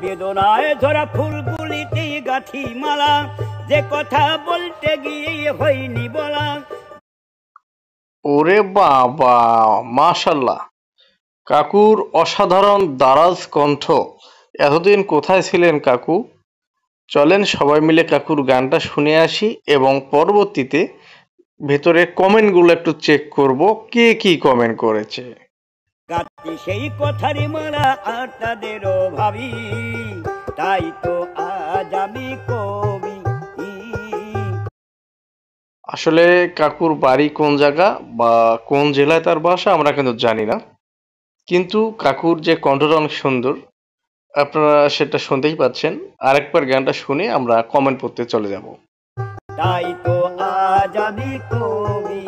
বেদনায় ধরা ফুলগুলিতে গাঁথি মালা, যে কথা বলতে গিয়ে হয়নি বলা। ওরে বাবা, মাশাল্লাহ, কাকুর অসাধারণ দারাজ কণ্ঠ। এতদিন কোথায় ছিলেন কাকু? চলেন সবাই মিলে কাকুর গানটা শুনে আসি এবং পরবর্তীতে ভেতরে কমেন্টগুলো একটু চেক করব, কে কি কমেন্ট করেছে। গাঁথি সেই কথারই মালা আর তাদেরও ভাবি, তাই তো আজ আমি কবি। আসলে কাকুর বাড়ি কোন জায়গা বা কোন জেলায় তার বাসা আমরা কিন্তু জানি না, কিন্তু কাকুর যে কণ্ঠটা অনেক সুন্দর, আপনারা সেটা শুনতেই পাচ্ছেন। আরেকবার গানটা শুনে আমরা কমেন্ট পড়তে চলে যাব। তাই তো আজ আমি কবি।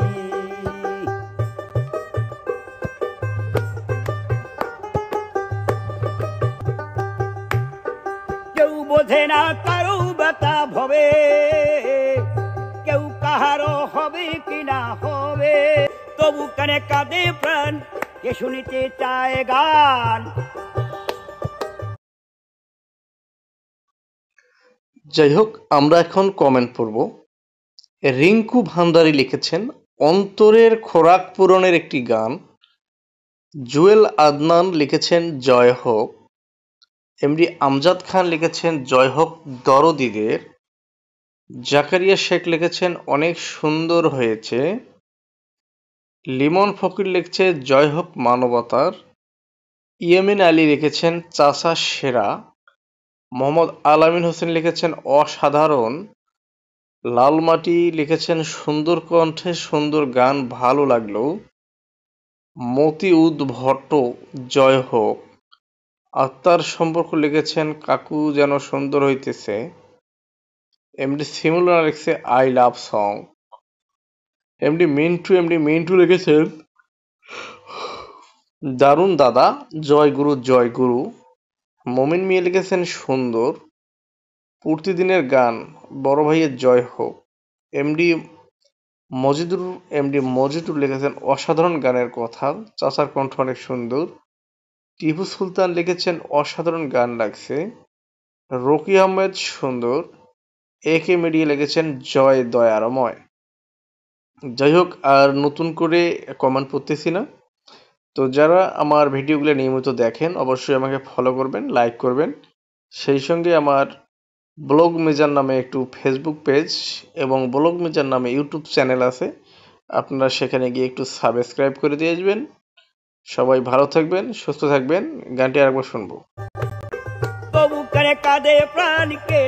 কেউ বোঝে না কারো ব্যথা ভবে, কেউ কাহারও হবে কিনা হবে, তবু কানে কাঁদে প্রাণ, কে শুনিতে চায় গান। যাই হোক, আমরা এখন কমেন্ট পড়ব। রিঙ্কু ভান্ডারী লিখেছেন অন্তরের খোরাক পূরণের একটি গান। জুয়েল আদনান লিখেছেন জয় হোক। এমডি আমজাদ খান লিখেছেন জয় হোক দরদীদের। জাকারিয়া শেখ লিখেছেন অনেক সুন্দর হয়েছে। লিমন ফকির লিখছে জয় হোক মানবতার। ইয়ামিন আলী লিখেছেন চাচা সেরা। মোহাম্মদ আলামিন হোসেন লিখেছেন অসাধারণ। লালমাটি লিখেছেন সুন্দর কণ্ঠে সুন্দর গান, ভালো লাগলো। মতিউদ ভট্ট জয় হোক। আত্মার সম্পর্ক লিখেছেন কাকু যেন সুন্দর হইতেছে। এমডি সিমুলার লিখছে I love song. MD Mintu লিখেছেন দারুণ দাদা, জয় গুরু জয় গুরু। মমিন মিয়া লিখেছেন সুন্দর। প্রতিদিনের গান, বড় ভাইয়ের জয় হোক। এমডি মজিদুর লিখেছেন অসাধারণ গানের কথা, চাচার কণ্ঠ অনেক সুন্দর। টিপু সুলতান লিখেছেন অসাধারণ গান লাগছে। রকি আহমেদ সুন্দর। এ কে মিডিয়া লিখেছেন জয় দয়ারময়। যাই হোক, আর নতুন করে কমেন্ট পড়তেছি না। তো যারা আমার ভিডিওগুলো নিয়মিত দেখেন অবশ্যই আমাকে ফলো করবেন, লাইক করবেন। সেই সঙ্গে আমার ব্লগ মিজান নামে একটু ফেসবুক পেজ এবং ব্লগ মিজান নামে ইউটিউব চ্যানেল আছে, আপনারা সেখানে গিয়ে একটু সাবস্ক্রাইব করে দিয়ে আসবেন। সবাই ভালো থাকবেন, সুস্থ থাকবেন। গানটি আরেকবার শুনবো। তবু কানে কাঁদে প্রাণকে